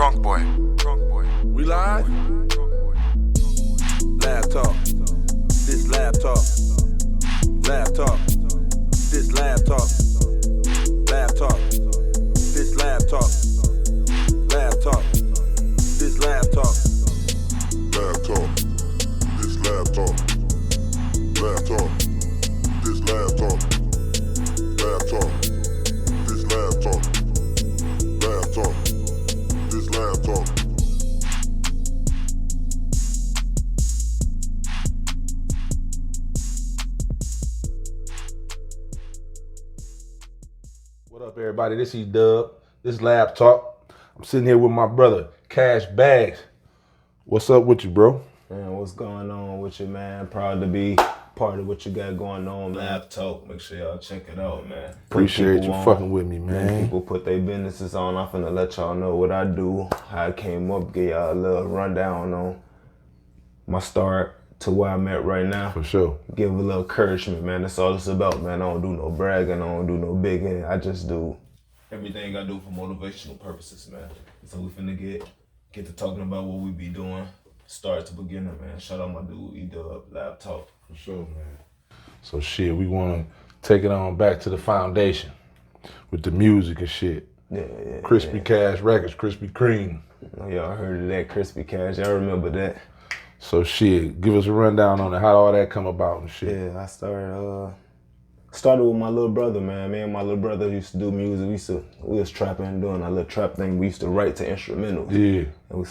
Drunk boy. We live? LabTalk. This LabTalk. LabTalk. This LabTalk. LabTalk. This LabTalk. LabTalk. This LabTalk. LabTalk. This LabTalk. LabTalk. This LabTalk. LabTalk. This LabTalk. LabTalk. This LabTalk. What up, everybody? This is E-DuBB. This is LabTalk. I'm sitting here with my brother, Bagz. What's up with you, bro? Man, what's going on with you, man? Proud to be part of what you got going on, LabTalk. Make sure y'all check it out, man. Appreciate you fucking with me, When man. people put their businesses on, I'm finna let y'all know what I do, how I came up, give y'all a little rundown on my start to where I'm at right now. For sure. Give a little encouragement, man. That's all it's about, man. I don't do no bragging, I don't do no bigging. I just do everything I do for motivational purposes, man. So we finna get to talking about what we be doing. Start to beginning, man. Shout out my dude, E-DuBB, LabTalk. For sure, man. So shit, we wanna take it on back to the foundation with the music and shit. Yeah. Crispy Cash Records, Krispy Kreme. Y'all heard of that Crispy Cash? Y'all remember that? So shit, give us a rundown on it, how all that come about and shit. Yeah, I started with my little brother, man. Me and my little brother used to do music. We was trapping and doing our little trap thing. We used to write to instrumentals. Yeah. And we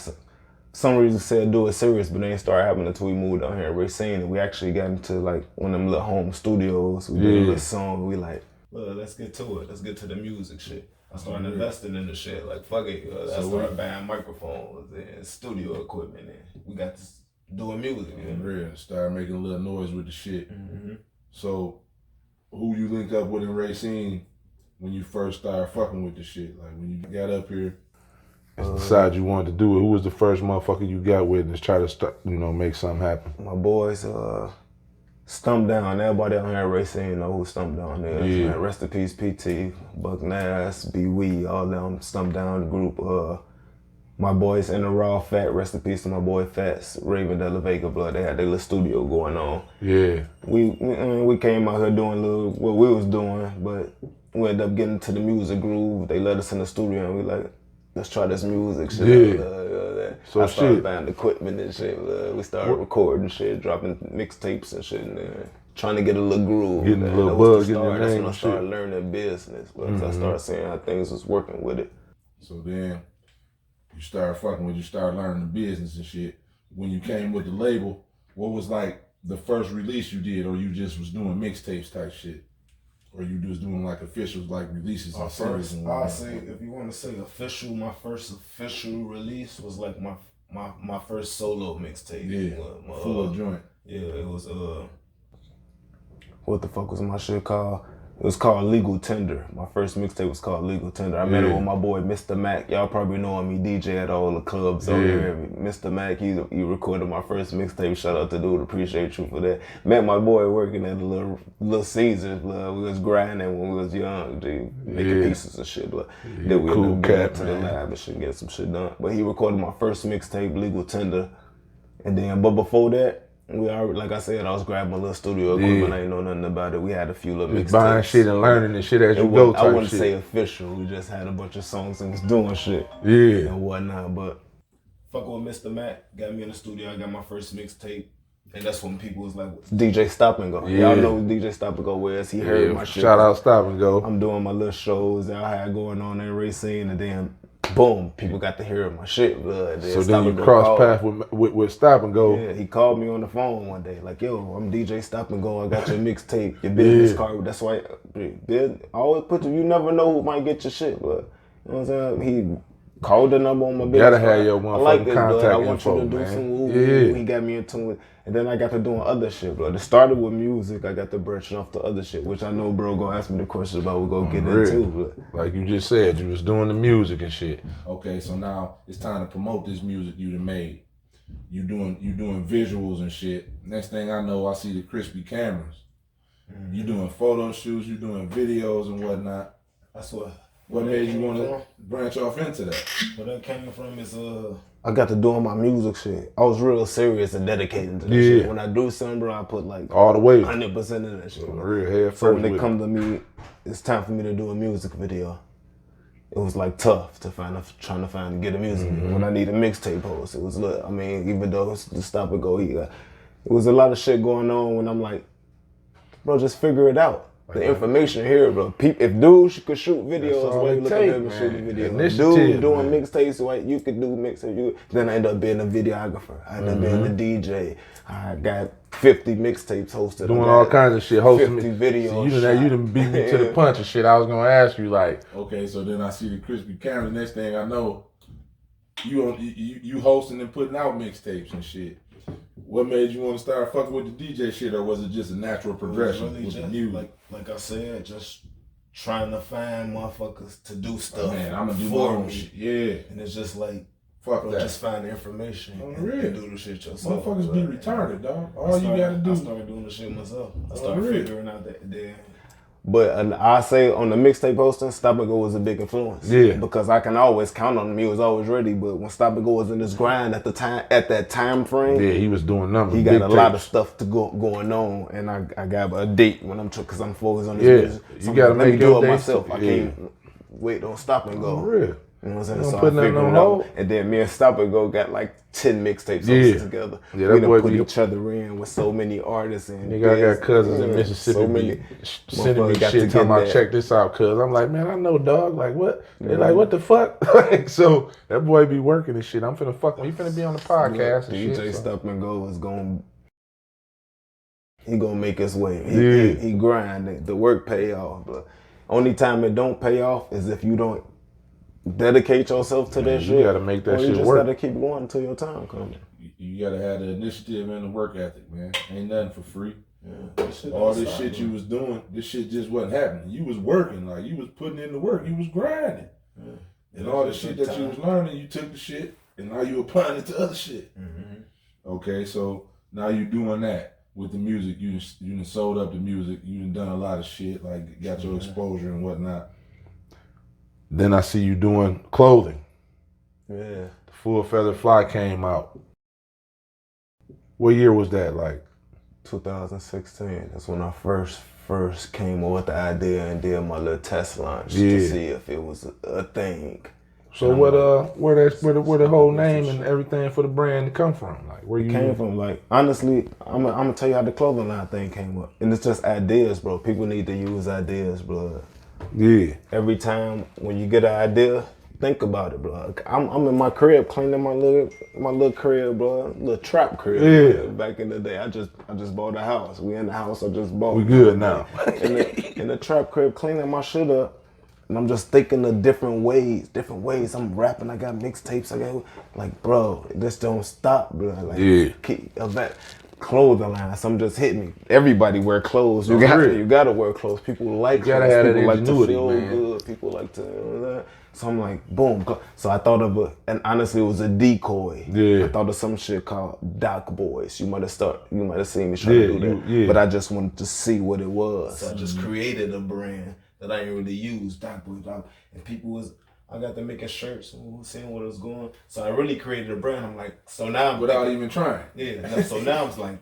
some reason said do it serious, but they ain't started happening until we moved down here in Racine, and we actually got into like one of them little home studios. We did a little song. We like, well, let's get to it. Let's get to the music shit. I started investing in the shit. Like, fuck it. I started buying microphones and studio equipment, and we got to doing music. Real. Started making a little noise with the shit. Mm-hmm. So, who you link up with in Racine when you first started fucking with the shit? Like when you got up here, decided you wanted to do it. Who was the first motherfucker you got with and try to start, make something happen? My boys, Stump Down. Everybody out here in Racine know who Stump Down is. Yeah. Man, rest in peace, PT, Buck Nass, B Wee, all them Stump Down the group. My boys in the Raw Fat, rest in peace to my boy Fats, Raven De La Vega Blood. They had their little studio going on. Yeah. We came out here doing what we was doing, but we ended up getting to the music groove. They let us in the studio and we like, let's try this music shit. Yeah. So I started buying equipment and shit. We started recording shit, dropping mixtapes and shit, and trying to get a little groove. Getting a little buzz, getting your That's name when I and started shit. learning business. But I started seeing how things was working with it. So then you started learning the business and shit. When you came with the label, what was like the first release you did, or you just was doing mixtapes type shit? Or you just doing like officials, like releases and singles and I'll whatnot? say, if you want to say official, my first official release was like my first solo mixtape. Yeah, full joint. Yeah, it was what the fuck was my shit called? It was called Legal Tender. My first mixtape was called Legal Tender. I met it with my boy Mr. Mac. Y'all probably know him. He DJ at all the clubs over here. Mr. Mac, he recorded my first mixtape. Shout out to dude, appreciate you for that. Met my boy working at the little Caesars. We was grinding when we was young, dude, making pieces and shit. Then we cool ended up cat, to the man. lab and shit, get some shit done. But he recorded my first mixtape, Legal Tender. And then, but before that, like I said, I was grabbing a little studio equipment. I didn't know nothing about it. We had a few little mixtapes. Buying shit and learning and shit as you go type I wouldn't shit. say official. We just had a bunch of songs and was doing shit. Yeah. And whatnot. But fucking with Mr. Mac, got me in the studio. I got my first mixtape. And that's when people was like, DJ Stop and Go. Yeah. Y'all know who DJ Stop and Go was. He heard my shit. Shout out Stop and Go. I'm doing my little shows that I had going on in Racine, and then boom, people got to hear my shit. So then you cross paths with Stop and Go. Yeah, he called me on the phone one day, like, yo, I'm DJ Stop and Go. I got your mixtape, your business card. That's why I always put you never know who might get your shit, but you know what I'm saying? He called the number on my business Gotta have your motherfucking contact I want info, you to do man. some woo. He got me into it. And then I got to doing other shit, bro. It started with music. I got to branching off to other shit, which I know, bro, gonna ask me the questions about. We're gonna get into. But like you just said, you was doing the music and shit. Okay, so now it's time to promote this music you done made. You doing visuals and shit. Next thing I know, I see the crispy cameras. You doing photo shoots, you doing videos and whatnot. That's what What made you want to branch off into that? Where that came from is I got to doing my music shit. I was real serious and dedicated to that shit. When I do something, bro, I put like all the way 100% of that shit. Real head first. So when it come to me, it's time for me to do a music video. It was like tough to trying to get a music video. When I need a mixtape post, it was lit. I mean, even though it's the stop and go, it was a lot of shit going on when I'm like, bro, just figure it out. The information here, bro. If dudes could shoot videos, why you look at them and shoot a video? Dude doing mixtapes, why you could do mixtapes. Then I end up being a videographer. I end up being a DJ. I got 50 mixtapes hosted. Doing all kinds of shit, hosting 50 videos. So you done beat me to the punch and shit. I was gonna ask you like, okay, so then I see the crispy camera. Next thing I know, you hosting and putting out mixtapes and shit. What made you want to start fucking with the DJ shit, or was it just a natural progression really with just, the music? Like I said, just trying to find motherfuckers to do stuff. Man, I'm gonna do my for own me. shit. Yeah, And it's just like, fuck bro, that. just find the information and do the shit yourself. Motherfuckers be retarded, dog. All you gotta do. I started doing the shit myself. I started really? figuring out that then. But I say on the mixtape posting, Stop and Go was a big influence. Yeah. Because I can always count on him. He was always ready. But when Stop and Go was in his grind at that time frame, yeah, he was doing numbers. he got a lot of stuff going on, and I got a date when because I'm focused on this music. You gotta let me make do your it dates. myself. I can't wait on Stop and Go. Real. You know what I'm saying? Don't So put I nothing figured on it out. hold. And then me and Stop and Go got like 10 mixtapes together. Yeah, that we done boy put be- each other in with so many artists. And Nigga, I got cousins in Mississippi so many sending me motherfuckers got shit to talking get about that. check this out, cuz. I'm like, man, I know, dog. Like, what? They're like, what the fuck? Like, so that boy be working and shit. I'm finna fuck him. He finna be on the podcast and DJ shit. So. Stop and Go is he gonna make his way. He grind. The work pay off. But only time it don't pay off is if you don't dedicate yourself to that shit. You gotta make that or shit you just work. gotta keep going until your time comes. You gotta have the initiative and the work ethic, man. Ain't nothing for free. Yeah. All this shit you was doing, this shit just wasn't happening. You was working, like you was putting in the work, you was grinding. Yeah. And all the shit that you was learning, you took the shit and now you applying it to other shit. Mm-hmm. Okay, so now you doing that with the music. You done sold up the music. You done a lot of shit, like got your exposure and whatnot. Then I see you doing clothing. Yeah. The Full Feather Fly came out. What year was that? Like 2016. That's when I first came up with the idea and did my little test launch Yeah. to see if it was a thing. so what where the whole name and everything for the brand come from? Like where you Came from, like, honestly, I'm gonna tell you how the clothing line thing came up. And it's just ideas, bro. People need to use ideas, bro. Yeah. Every time when you get an idea, think about it, bro. I'm in my crib cleaning my little crib, bro. Little trap crib. Yeah. Bro. Back in the day, I just bought a house. We in the house I just bought. We good now. in the trap crib cleaning my shit up. And I'm just thinking of different ways. I'm rapping. I got mixtapes. I got, like, bro, this don't stop, bro. Like, Yeah. keep that clothing line. Some just hit me. Everybody wear clothes. You gotta wear clothes. People like You gotta clothes. have that People like to ingenuity, feel man. good. People like to. So I'm like, boom. So I thought of and honestly, it was a decoy. Yeah. I thought of some shit called Doc Boys. You might have seen me try to do that. yeah. But I just wanted to see what it was. So I just created a brand that I didn't really use, Doc Boys. And people I got them making shirts and seeing what was going. So I really created a brand. I'm like, so now I'm Without even trying. yeah. So now I'm like,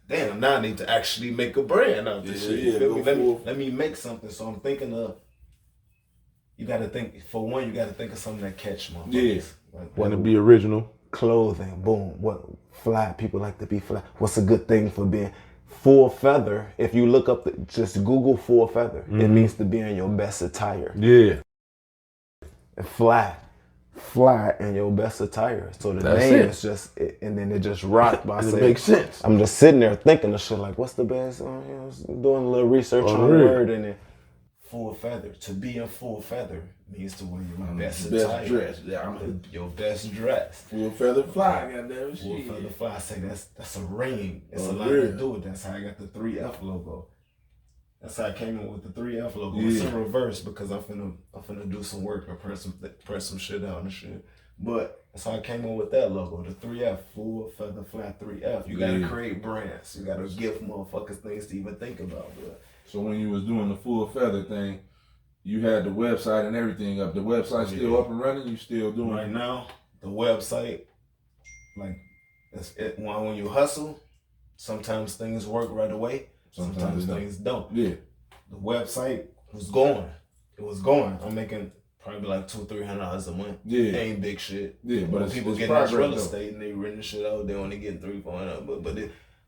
damn, now I need to actually make a brand out of this shit. You feel me? Let me make something. So I'm thinking of, you gotta think, for one, you gotta think of something that catch motherfuckers. Yeah. Like, Want to be original. clothing, boom. What fly? People like to be fly. What's a good thing for being full feather? If you look up, just Google full feather. It means to be in your best attire. Yeah. And fly in your best attire. So the That's name it. is just, and then it just rocked by It saying, makes sense. I'm just sitting there thinking of shit like, what's the best? Doing a little research on the real. word, and then full feather. To be in full feather means to wear your best attire. Best dress. Yeah, Your best dress. Full Feather Fly, goddamn Full shit. feather fly. I say that's a ring. It's a lot real. to do with that. That's how I got the 3F logo. That's how I came up with the 3F logo. Yeah. It's in reverse because I'm finna do some work or press some shit out and shit. But that's how I came up with that logo, the 3F, Full Feather Fly 3F. You gotta create brands. You gotta give motherfuckers things to even think about, bro. So when you was doing the Full Feather thing, you had the website and everything up. The website still up and running? You still doing right now? The website, like, when you hustle, sometimes things work right away. Sometimes things don't. Yeah. The website was going. It was going. I'm making probably like $200-300 a month. Yeah. It ain't big shit. Yeah, but it's, people it's getting into real though. estate and they renting shit out, they only getting $300-400. But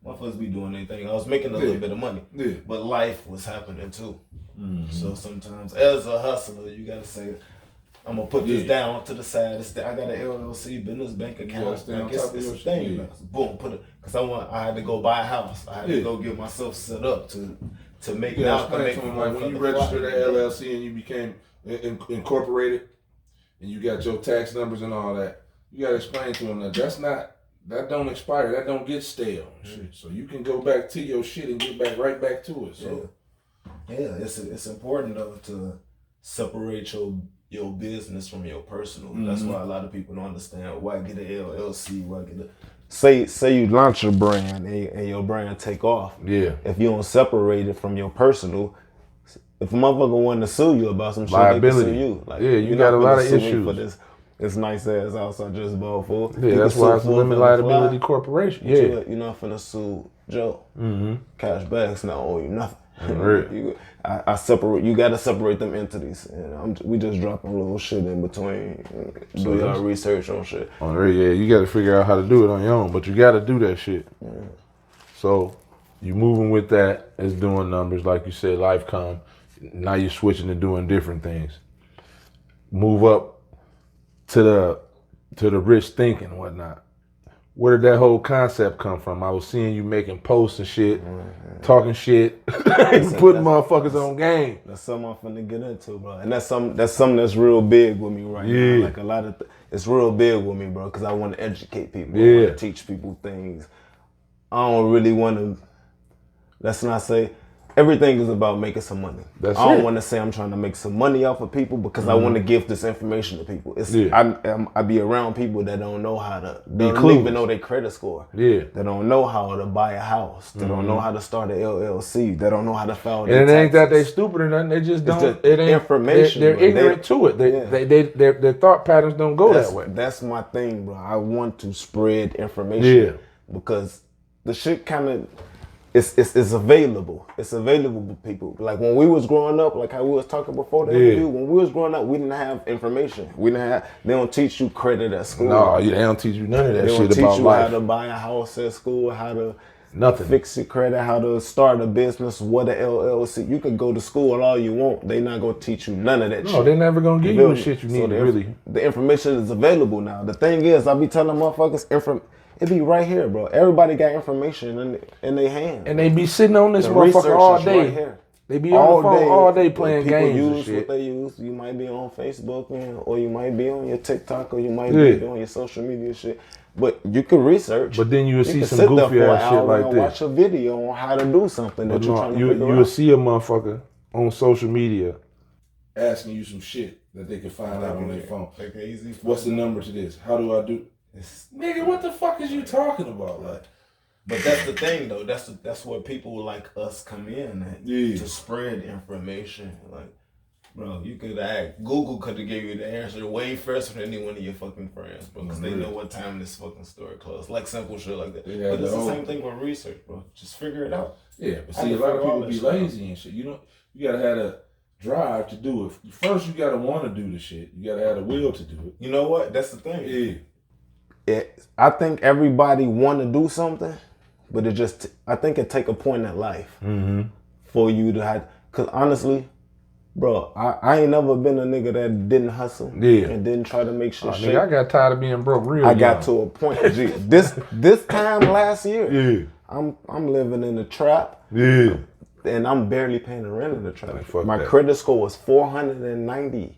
motherfuckers be doing their thing. I was making a little bit of money. Yeah. But life was happening too. Mm-hmm. So sometimes, as a hustler, you gotta say, I'm gonna put this down to the side. I got an LLC business bank account. Like it's a thing. Yeah. Boom, put it. Cause I had to go buy a house. I had to go get myself set up to make it out. Like when you registered the LLC and you became incorporated, and you got your tax numbers and all that, you gotta explain to them that don't expire. That don't get stale. Mm-hmm. So you can go back to your shit and get right back to it. So it's important though to separate your business from your personal. Mm-hmm. That's why a lot of people don't understand why get an LLC, why get a say you launch your brand and your brand take off. Yeah. If you don't separate it from your personal, if a motherfucker wanted to sue you about some shit, liability. they can sue you. Like, yeah, you got a lot of issues for this nice ass house I just bought for. Yeah, that's why it's a limited liability corporation. Yeah, you're not finna sue Joe. Mm-hmm. Cash Bagz not owe you nothing. Right. I separate. You got to separate them entities, and we just dropping little shit in between. Do y'all research on shit? Yeah, you got to figure out how to do it on your own, but you got to do that shit. Yeah. So you moving with that is doing numbers, like you said. Life come. Now you're switching to doing different things. Move up to the rich thinking and whatnot. Where did that whole concept come from? I was seeing you making posts and shit, talking shit, putting motherfuckers on game. That's something I'm finna get into, bro. And that's something that's real big with me right now. Like a lot of, it's real big with me, bro, because I want to educate people. I want to teach people things. I don't really want to, let's not say, everything is about making some money. I don't want to say I'm trying to make some money off of people because I want to give this information to people. I be around people that don't know how to, they don't even know their credit score. Yeah. They don't know how to buy a house. They don't know how to start an LLC. They don't know how to file their And it ain't taxes. that they stupid or nothing. They just don't. It ain't information. They're ignorant to it. Their thought patterns don't go that way. That's my thing, bro. I want to spread information because the shit kind of, it's available. It's available to people. Like when we was growing up, like how we was talking before the interview, when we was growing up, we didn't have information. They don't teach you credit at school. No, they don't teach you none of that shit about life. They don't teach you how to buy a house at school, how to fix your credit, how to start a business, what a LLC. You could go to school all you want. They not gonna teach you none of that shit. No, they never gonna give you the shit you need really. The information is available now. The thing is, I be telling motherfuckers, it be right here, bro. Everybody got information in their hand. And they be sitting on this motherfucker all day. Right here. They be on the phone all day playing games and shit. What they use. You might be on Facebook, or you might be on your TikTok, or you might be on your social media shit. But you can research. But then you'll see some goofy ass shit like this. Watch a video on how to do something that you're trying to figure out. You'll see a motherfucker on social media asking you some shit that they can find out on their phone. What's the number to this? How do I do? Nigga, what the fuck is you talking about? Like, but that's the thing though. That's where people like us come in at, to spread information. Like, bro, you could Google could have gave you the answer way faster than any one of your fucking friends, bro, because they know what time this fucking store closed. Like simple shit like that. But it's the same thing with research, bro. Just figure it out. Yeah, but see, a lot of people be lazy and shit. You gotta have a drive to do it. First, you gotta want to do the shit. You gotta have the will to do it. You know what? That's the thing. Yeah. I think everybody want to do something, but I think it take a point in life for you to have. Cause honestly, bro, I ain't never been a nigga that didn't hustle and didn't try to make shit. Nigga, I got tired of being broke real. I got to a point. This time last year, I'm living in the trap. Yeah. And I'm barely paying the rent in the trap. My that. credit score was 490.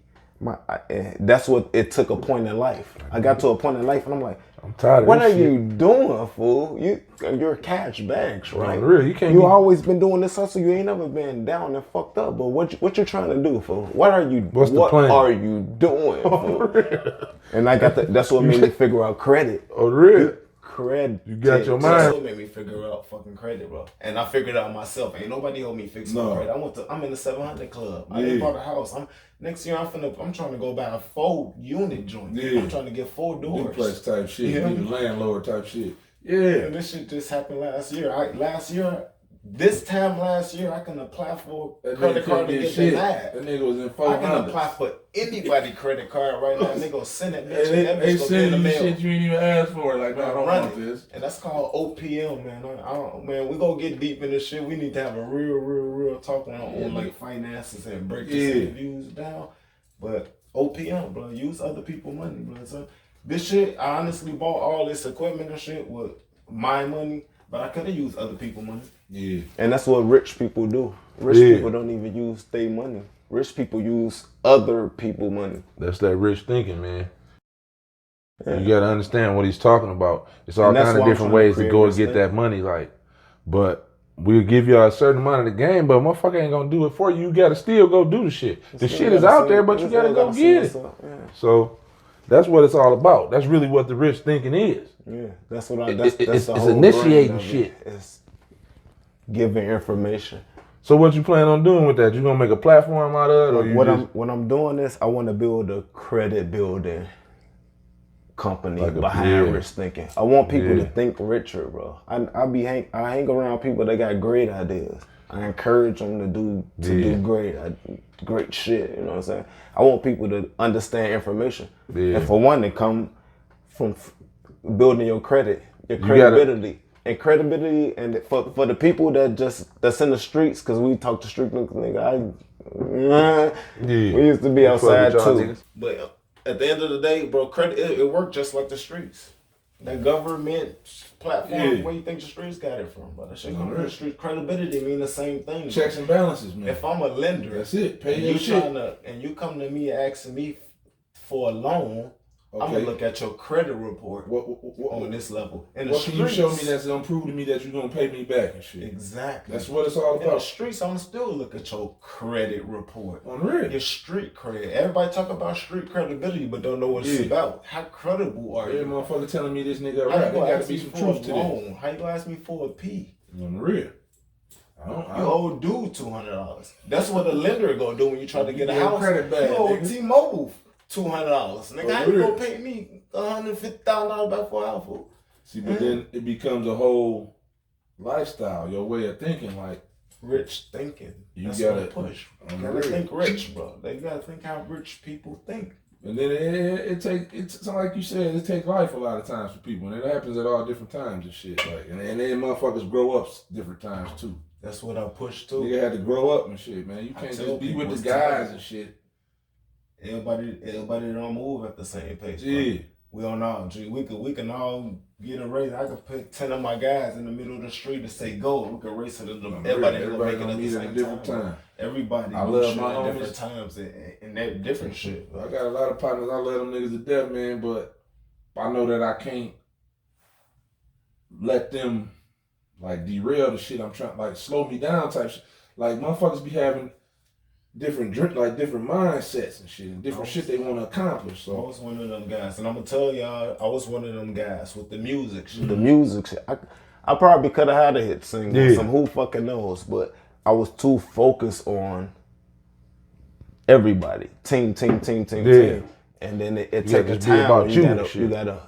That's what it took a point in life. I got to a point in life and I'm like, I'm tired of what this are you doing, fool? You're Cash Bagz, right? No, really, you always been doing this hustle. You ain't never been down and fucked up. But what you trying to do, fool? What are you? What's the plan? Are you doing? And I got that's what made me figure out credit. Oh, really? credit. You got your That's mind. what made me figure out fucking credit, bro. And I figured it out myself. Ain't nobody helped me fix my credit. I'm in the 700 club. I ain't bought a house. Next year I'm trying to go buy a 4-unit joint. Yeah. I'm trying to get 4 doors. Duplex type shit. Yeah. You the landlord type shit. Yeah. And this shit just happened last year. This time last year, I can apply for a credit card to get denied. That nigga was in I 400. can apply for anybody credit card right now, and they gonna send it, bitch. They That bitch gonna be in send the you mail. shit you ain't even asked for. Like, no, I don't want this. And that's called OPM, man. Man, we gonna get deep in this shit. We need to have a real talk on like finances and break this views down. But OPM, bro, use other people's money, bro. So this shit, I honestly bought all this equipment and shit with my money, but I could have used other people's money. Yeah. And that's what rich people do. Rich people don't even use their money. Rich people use other people's money. That's that rich thinking, man. Yeah. You got to understand what he's talking about. It's all kind of different ways to go and get that money, like. But we'll give you a certain amount of the game, but motherfucker ain't gonna do it for you. You got to still go do the shit. The shit is out there, but you got to go get it. So that's what it's all about. That's really what the rich thinking is. Yeah, that's what it's initiating shit. It's giving information. So what you plan on doing with that? You gonna make a platform out of it, or when I'm doing this, I want to build a credit building company like behind rich thinking. I want people to think richer, bro. I hang around people that got great ideas. I encourage them to do great shit. You know what I'm saying? I want people to understand information, and for one, to come from building your credibility. And credibility, and for the people that's in the streets, because we talk to street niggas, we used to be outside too. But at the end of the day, bro, credit it worked just like the streets. That government platform, where you think the streets got it from? But that shit come from the streets. Credibility mean the same thing. Checks and balances, man. If I'm a lender, that's it. Pay your shit. And you come to me asking me for a loan. I'm gonna look at your credit report on this level. What can you show me that's gonna prove to me that you're gonna pay me back and shit? Exactly. That's what it's all about. In the streets, I'm still look at your credit report. Unreal. Your street credit. Everybody talk about street credibility, but don't know what it's about. How credible are you? Motherfucker telling me this nigga right. There gotta be some truth to this. How you gonna ask me for a P? Unreal. You owe dude $200. That's what a lender gonna do when you try to get a house. Credit back, you owe T-Mobile $200. Nigga, how you gonna pay me $150,000 back for Alpha? See, but then it becomes a whole lifestyle, your way of thinking, like rich thinking. That's gotta push. You gotta think rich, bro. They gotta think how rich people think. And then it's like you said, it takes life a lot of times for people, and it happens at all different times and shit. Like, and then motherfuckers grow up different times too. That's what I push too. Nigga had to grow up and shit, man. You can't just be with the guys and shit. Everybody don't move at the same pace. Yeah. We don't know. We can all get a race. I could put 10 of my guys in the middle of the street and say go. We can race it. Everybody gonna make it at the same time. Everybody. I love my homies. Different times and that different shit. I got a lot of partners. I love them niggas to death, man. But I know that I can't let them like derail the shit I'm trying, like slow me down type shit. Like motherfuckers be having different mindsets and shit, and different shit they want to accomplish. So I was one of them guys, and I'm gonna tell y'all, I was one of them guys with the music shit. The music shit. I probably could have had a hit single, some who fucking knows, but I was too focused on everybody, team, and then it takes a time. About you gotta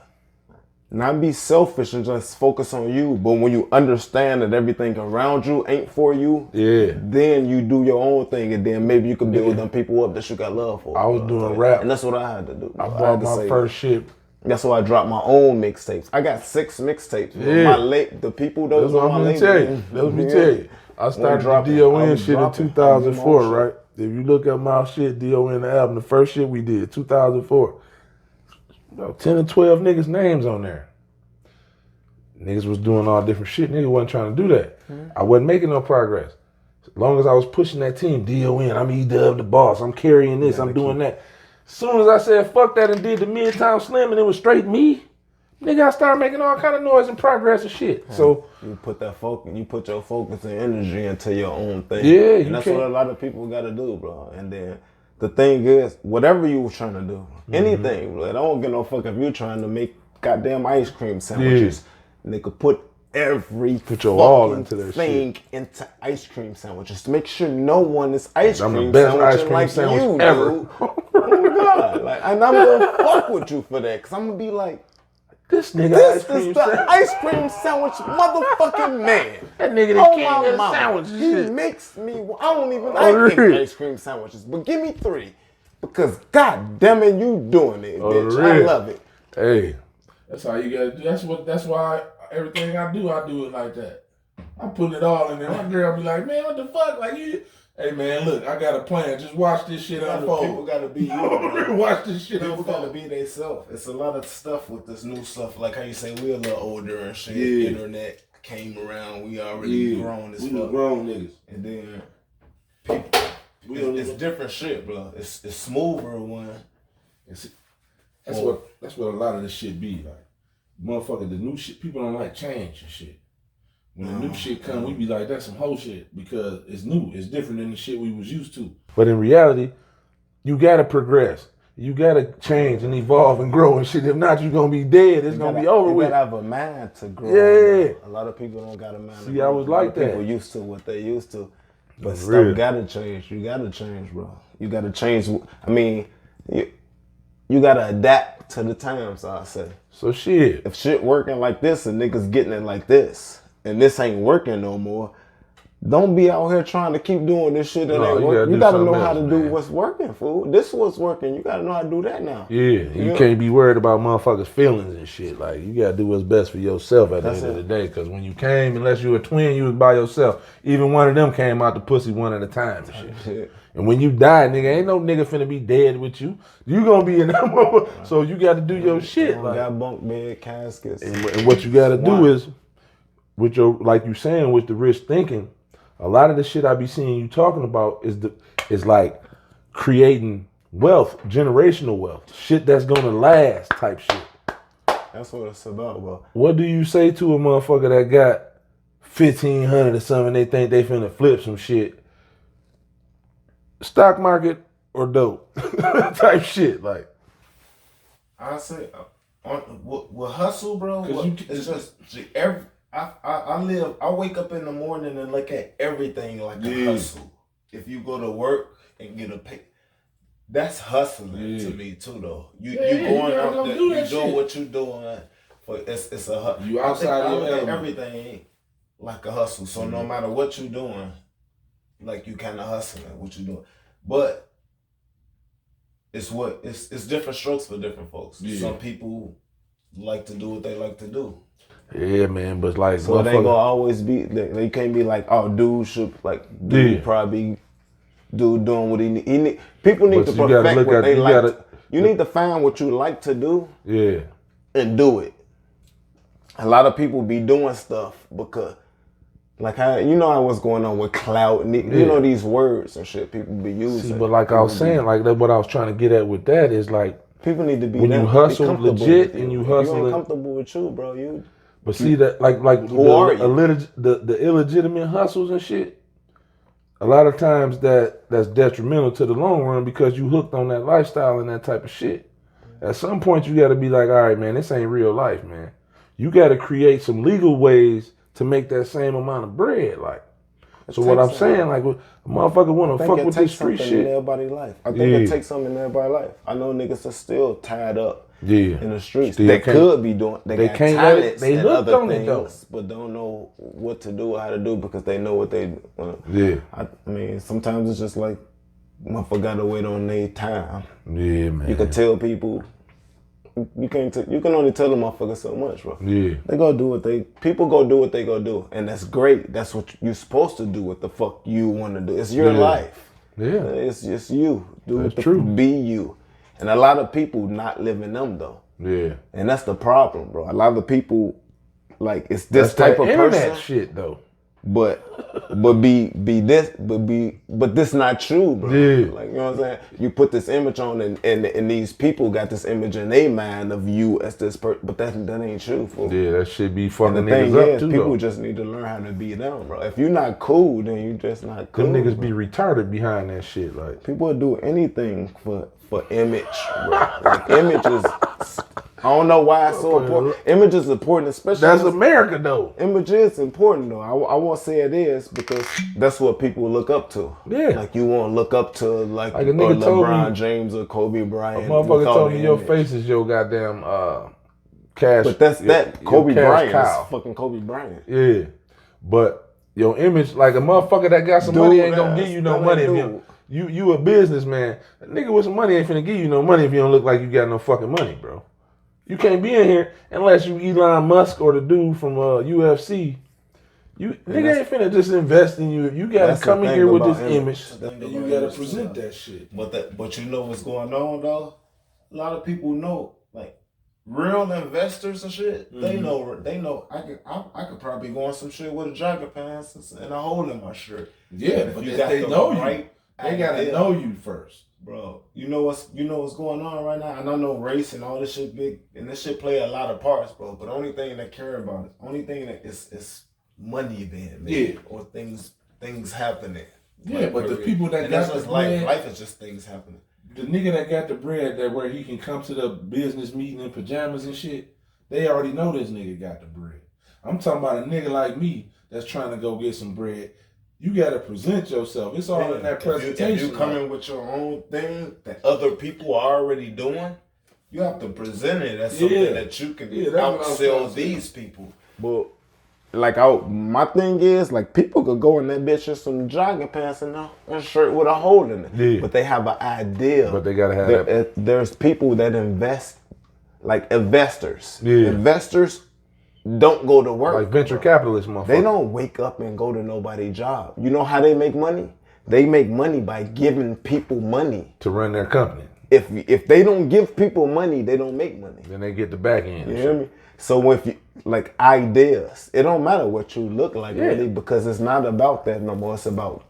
not be selfish and just focus on you. But when you understand that everything around you ain't for you, then you do your own thing, and then maybe you can build them people up that you got love for. I was doing rap, and that's what I had to do. I brought my first shit. That's why I dropped my own mixtapes. I got 6 mixtapes. The people that was on my label. Let me tell you. I started the DON shit in 2004, right? If you look at my shit, DON the album, the first shit we did, 2004. About 10 or 12 niggas' names on there. Niggas was doing all different shit. Niggas wasn't trying to do that. I wasn't making no progress. As long as I was pushing that team, DON, I'm E-DuBB the boss, I'm carrying this, I'm doing that. As soon as I said fuck that and did the Midtown Slim and it was straight me, nigga, I started making all kind of noise and progress and shit. So you put that focus, you put your focus and energy into your own thing. Yeah, and that's what a lot of people got to do, bro. And then the thing is, whatever you were trying to do, anything, bro, I don't give no fuck if you're trying to make goddamn ice cream sandwiches. nigga, put your all into that thing into ice cream sandwiches. Make sure no one is ice I'm the cream best sandwich ice cream like sandwich you, ever. dude. Oh God, like, and I'm gonna fuck with you for that, cause I'm gonna be like, This nigga this ice cream is the sandwich. ice cream sandwich motherfucking man. That nigga that Oh king my of the mama, sandwiches. he Shit. makes me. I don't even like real. ice cream sandwiches, but give me 3, because God damn it, you doing it, bitch. I real. love it. Hey, That's how you gotta do. That's why everything I do it like that. I put it all in there. My girl be like, man, what the fuck? Like you. Hey man, look, I got a plan. Just watch this shit unfold. People gotta be you, bro. Watch this shit People gotta unfold. be themselves. It's a lot of stuff with this new stuff, like how you say we're a little older and shit. Yeah. Internet came around, we already grown as We fuck. was grown niggas. And then people, it's different shit, bro. It's smoother one. That's what a lot of this shit be like. Motherfucker, the new shit, people don't like change and shit. When the new shit come, we be like, that's some whole shit because it's new. It's different than the shit we was used to. but in reality, you gotta progress. You gotta change and evolve and grow and shit. If not, you're gonna be dead. It's gonna be over you with. gotta have a mind to grow. Yeah. Bro. A lot of people don't got a mind to See, grow. I was A lot like of that. People used to what they used to. But That's stuff real. gotta change. You gotta change, bro. You gotta change. I mean, you gotta adapt to the times, I say. So shit. If shit working like this and niggas getting it like this, and this ain't working no more, don't be out here trying to keep doing this shit that No, ain't you working. gotta You do gotta know something how to else, do man. what's working, fool. This what's working. You gotta know how to do that now. Yeah, you can't be worried about motherfuckers' feelings and shit. Like, you gotta do what's best for yourself at the end of the day. Because when you came, unless you were a twin, you was by yourself. Even one of them came out the pussy one at a time and shit. And when you die, nigga, ain't no nigga finna be dead with you. You gonna be in that motherfucker. So you gotta do your shit. You Like, got bunk bed, caskets. and what you gotta do is, with your, like you saying, with the rich thinking, a lot of the shit I be seeing you talking about is like creating wealth, generational wealth, shit that's gonna last type shit. That's what it's about, bro. What do you say to a motherfucker that got 1,500 or something? They think they finna flip some shit. Stock market or dope type shit. Like, I say, with hustle, bro. It's just I wake up in the morning and look at everything like a hustle. If you go to work and get a pay, that's hustling to me too, though. You going out there, you doing what you doing. But it's a hustle. You outside of your I look at element. everything like a hustle. So no matter what you doing, like you kind of hustling what you doing. But it's different strokes for different folks. Yeah. Some people like to do what they like to do. yeah, man, but like, So they gonna always be. They can't be like, oh, dude should probably doing what he need. People need But to you gotta perfect look what at- they you like. gotta- You need to find what you like to do yeah. and do it. A lot of people be doing stuff because, like, how you know what's going on with clout. You know these words and shit people be using. See, but like I was saying, like that, what I was trying to get at with that is like, people need to be when you be hustle comfortable legit with and you If hustle you it- ain't comfortable with you, bro. You but see that like Who are you? the illegitimate hustles and shit. A lot of times that's detrimental to the long run because you hooked on that lifestyle and that type of shit. At some point, you got to be like, all right, man, this ain't real life, man. You got to create some legal ways to make that same amount of bread, like. So what I'm saying, like, a motherfucker want to fuck with this street in shit. everybody's life. I think it takes something in everybody's life. I know niggas are still tied up in the streets. Still They can't- could be doing. They got can't let it- talents they and hooked other on it, though. things, but don't know what to do or how to do because they know what they. Yeah. I mean, sometimes it's just like motherfucker gotta wait on their time. Yeah, man. You can tell people. You can only tell them motherfucker so much, bro. Yeah. They go do what people go do what they go do, and that's great. That's what you're supposed to do. What the fuck you want to do? It's your life. Yeah. It's just you. That's true. Be you. And a lot of people not living them though, Yeah. and that's the problem, bro. A lot of people like it's this That's type that of internet person, shit though. but this not true, bro. Yeah. Like, you know what I'm saying? You put this image on and these people got this image in their mind of you as this person, but that ain't true, fool. Yeah, that shit be And fucking the thing niggas up is, too people though. just need to learn how to be them, bro. If you're not cool, then you just not cool. Them niggas bro. be retarded behind that shit, like. People will do anything for image, bro. Like image is I don't know why it's so important. Image is important, especially. That's America, though. Image is important, though. I won't say it is because that's what people look up to. Yeah. Like you won't look up to like a nigga told LeBron me, James or Kobe Bryant. A motherfucker told me your face is your goddamn cash. But that's that. Kobe Bryant cow. is fucking Kobe Bryant. Yeah. But your image, like a motherfucker that got some money ain't gonna give you no money if you a businessman. A nigga with some money ain't finna give you no money if you don't look like you got no fucking money, bro. You can't be in here unless you Elon Musk or the dude from UFC. Nigga ain't finna just invest in you. You gotta come in here with this image. And you gotta present that shit. But you know what's going on though? A lot of people know, like real investors and shit. They know. I could probably go on some shit with a jogger pants and a hole in my shirt. Yeah, but if they know you, they gotta know you first. Bro, you know what's going on right now, and I know race and all this shit big, and this shit play a lot of parts, bro. But the only thing that care about it, only thing that is money being made, or things happening. Yeah, like, but the people that got the bread, life is just things happening. The nigga that got the bread, that where he can come to the business meeting in pajamas and shit, they already know this nigga got the bread. I'm talking about a nigga like me that's trying to go get some bread. You gotta present yourself. It's all in that presentation. If you come in with your own thing that other people are already doing, you have to present it as something that you can outsell these people. But like my thing is, like, people could go in that bitch in some jogging pants and a shirt with a hole in it. Yeah. But they have an idea. But they gotta have that. There's people that invest, like investors. Yeah. Investors don't go to work. Like venture capitalists, motherfucker. They don't wake up and go to nobody's job. You know how they make money? They make money by giving people money to run their company. If they don't give people money, they don't make money. Then they get the back end. You hear me? So if you like ideas, it don't matter what you look like really, because it's not about that no more. It's about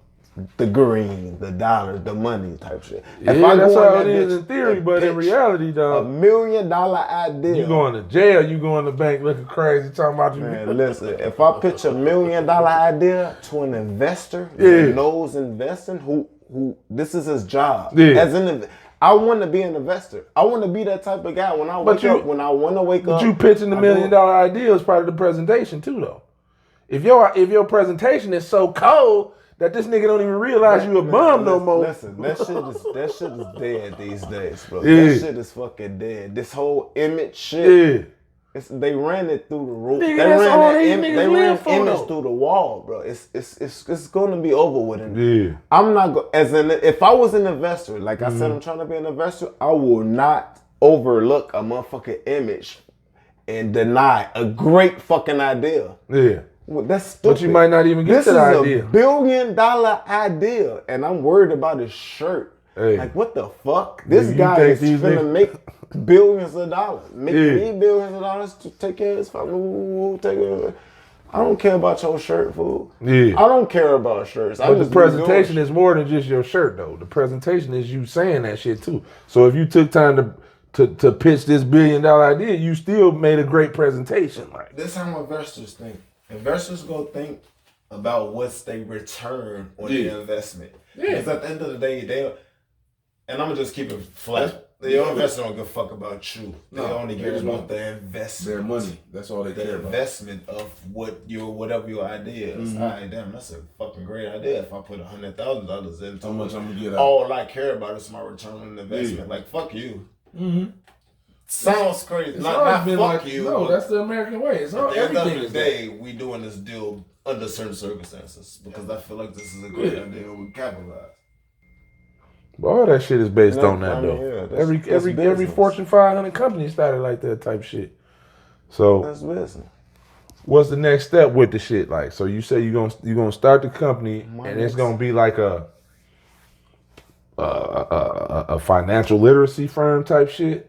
the green, the dollars, the money type shit. Yeah, that's how it is in theory, but in reality, though, $1 million idea. You going to jail, you going to bank looking crazy, talking about you. Man, listen, if I pitch $1 million idea to an investor that knows investing, who this is his job. As I want to be an investor. I want to be that type of guy when I wake up. When I want to wake up. But you pitching the $1 million idea is part of the prepresentation too, though. If your presentation is so cold that this nigga don't even realize you a bum no more. Listen, that shit is dead these days, bro. That shit is fucking dead. This whole image shit. They ran it through the roof. Nigga, they ran image through the wall, bro. It's going to be over with it. Yeah. I'm not if I was an investor, like I said, I'm trying to be an investor, I will not overlook a motherfucking image and deny a great fucking idea. Yeah. Well, that's stupid. But you might not even get to the idea. This is a $1 billion idea, and I'm worried about his shirt. Hey. Like, what the fuck? This guy is finna make billions of dollars. Make me billions of dollars to take care of his family. I don't care about your shirt, fool. Yeah. I don't care about shirts. But the presentation is more than just your shirt, though. The presentation is you saying that shit, too. So if you took time to pitch this $1 billion idea, you still made a great presentation. Like, this is how investors think. Investors go think about what's their return on the investment. Because at the end of the day, and I'm going to just keep it flat. The investors don't give a fuck about you. They only care about the investment. Their money. That's all they care about. The investment of whatever your idea is. All right, damn, that's a fucking great idea. If I put $100,000 into how much I'm going to get out? All I care about is my return on investment. Like, fuck you. Mm-hmm. Sounds crazy. Not fuck like, you. No, that's the American way. It's all at the end of the day, we doing this deal under certain circumstances because I feel like this is a great idea. We capitalize. But all that shit is based on that, though. Every Fortune 500 company started like that type shit. So that's business. What's the next step with the shit? Like, so you say you're gonna start the company, and it's gonna be like a financial literacy firm type shit.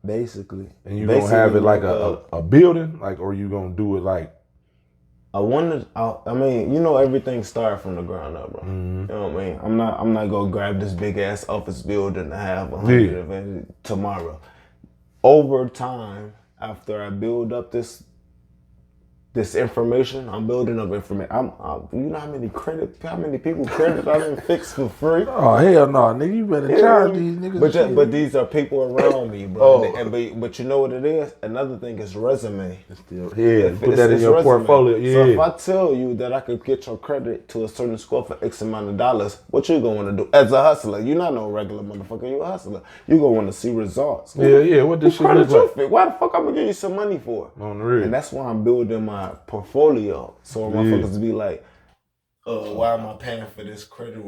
Basically. And you gonna have it like a building, like, or you gonna do it like? I mean, you know, everything started from the ground up, bro. Mm-hmm. You know what I mean? I'm not gonna grab this big ass office building to have 100 events tomorrow. Over time, after I build up this this information. I'm building up information. You know how many people credit I done fixed for free? Oh hell no, nigga! You better charge these niggas. But these are people around me, bro. But you know what it is? Another thing is resume. Put that in your resume. portfolio. Yeah. So if I tell you that I could get your credit to a certain score for X amount of dollars, what you gonna want to do as a hustler? You're not no regular motherfucker. You a hustler. You gonna want to see results. Yeah. What this shit look like? Why the fuck I'm gonna give you some money for? On the real. And that's why I'm building my portfolio. So motherfuckers be like, why am I paying for this credit?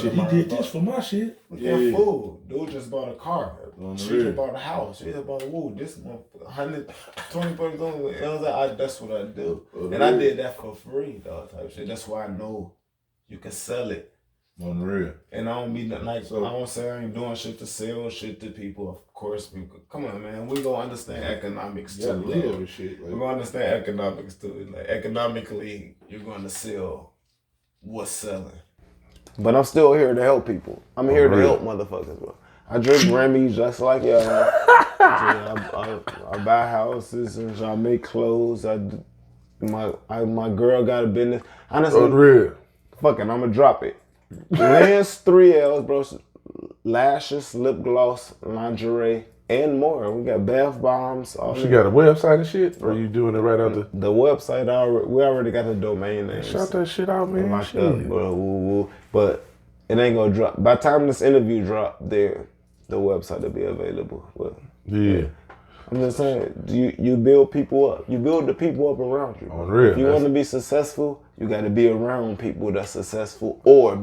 Shit, he did this for my shit. Yeah, fool. Dude just bought a car. She just bought a house. She just bought a this 120 bucks only. That's what I do. And I did that for free, dog, type shit. That's why I know you can sell it. On the real. And I don't be like, I don't say I ain't doing shit to sell shit to people. Of course, come on, man. We gonna understand economics too. Live shit. We gonna understand economics too. Like economically, you're gonna sell what's selling. But I'm still here to help people. I'm here to help motherfuckers, bro. I drink Remy just like y'all. I buy houses and I make clothes. My girl got a business. Honestly, Unreal. Fucking, I'm gonna drop it. Lens 3Ls, bro. Lashes, lip gloss, lingerie, and more. We got bath bombs. She got a website and shit? Or are you doing it right out the website? We already got the domain name. Shout that shit out, man. Locked up, bro. But it ain't gonna drop. By the time this interview drop, the website will be available. But yeah. I'm just saying, you build people up. You build the people up around you. On real. If you want to be successful, you got to be around people that's successful or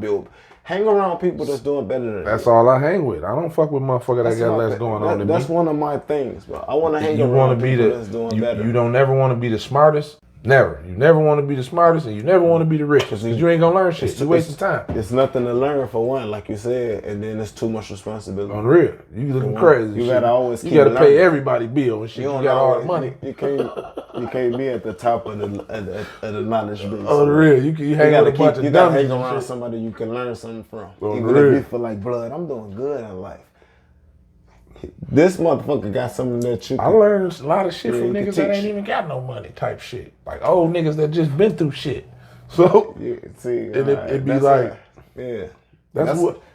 hang around people that's doing better than you. That's all I hang with. I don't fuck with motherfucker that got less going on than me. That's one of my things, bro. I want to hang around people that's doing better. You don't ever want to be the smartest. Never. You never want to be the smartest and you never want to be the richest because you ain't going to learn shit. You wasting time. It's nothing to learn for one, like you said, and then it's too much responsibility. On real. You looking crazy. You got to always keep You got to pay everybody bill and shit. You got all the money. You can't be at the top of the knowledge base. On real. You hang with a bunch of dummies. You got to hang around somebody you can learn something from. Even if you feel like, blood, I'm doing good in life. This motherfucker got something that you. I learned a lot of shit from niggas that ain't even got no money type shit. Like old niggas that just been through shit. So it'd be like,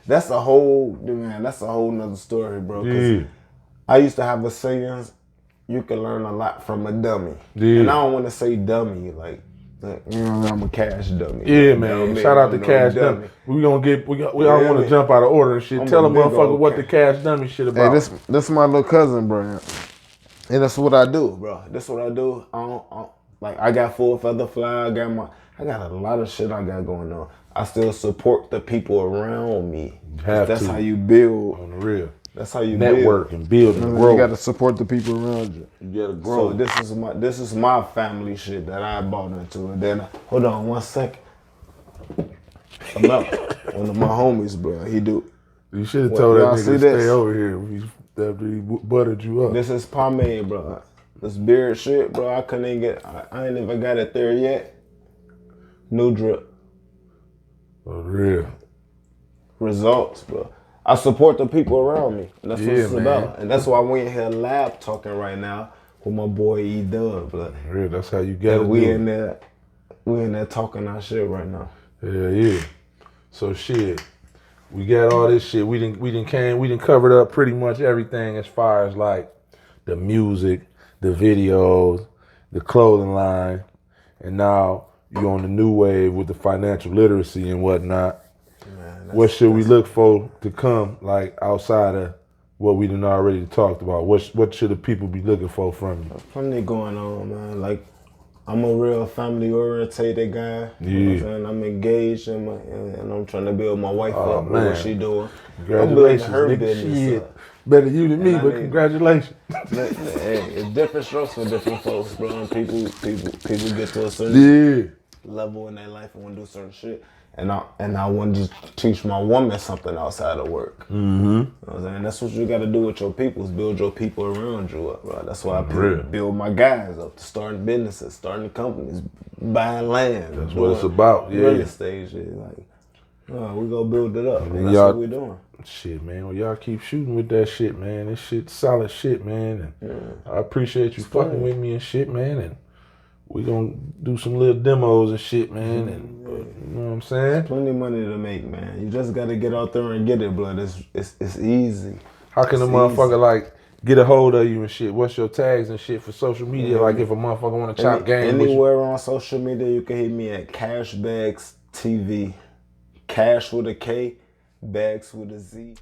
that's a whole nother story, bro. Yeah. I used to have a saying, you can learn a lot from a dummy. Yeah. And I don't want to say dummy like. I'm a cash dummy. Yeah, man. Shout out to Cash Dummy. We all want to jump out of order and shit. Tell a motherfucker what the Cash Dummy shit about. Hey, this my little cousin, bro. And that's what I do, bro. That's what I do. I got full feather fly. I got a lot of shit I got going on. I still support the people around me. That's how you build. On the real. That's how you network and build and grow. You got to support the people around you. You got to grow. So this is my family shit that I bought into. And then hold on 1 second. One of my homies, bro. He do. You should have told that nigga to stay over here after he buttered you up. This is pomade, bro. This beard shit, bro. I ain't even got it there yet. New drip. For real. Results, bro. I support the people around me. And that's what it's about. And that's why we in here lab talking right now with my boy E-DuBB. Real, that's how you got it. We in there talking our shit right now. Yeah. So shit, we got all this shit. We done covered up pretty much everything as far as like the music, the videos, the clothing line, and now you on the new wave with the financial literacy and whatnot. What should we look for to come, like outside of what we done already talked about? What should the people be looking for from you? There's plenty going on, man. Like, I'm a real family-orientated guy. Yeah. You know what I'm saying? I'm engaged and I'm trying to build my wife up with what she doing. Congratulations, her nigga. business Shit. Better you than me, but congratulations. Hey, it's different strokes for different folks, bro. And people get to a certain level in their life and want to do certain shit. And I want to teach my woman something outside of work. Mm-hmm. You know what I'm saying? That's what you got to do with your people, is build your people around you up, bro. That's why I build my guys up, starting businesses, starting companies, buying land. That's what it's about, real estate shit. Like, we gonna build it up. And that's what we doing. Shit, man. Well, y'all keep shooting with that shit, man. This shit solid shit, man. And I appreciate you fucking with me and shit, man. And we gonna do some little demos and shit, man. And you know what I'm saying? Plenty of money to make, man. You just gotta get out there and get it, blood. It's easy. How can a motherfucker like get a hold of you and shit? What's your tags and shit for social media? Like if a motherfucker want to chop game with you? Anywhere on social media, you can hit me at Bagz TV. Cash with a K, Bags with a Z.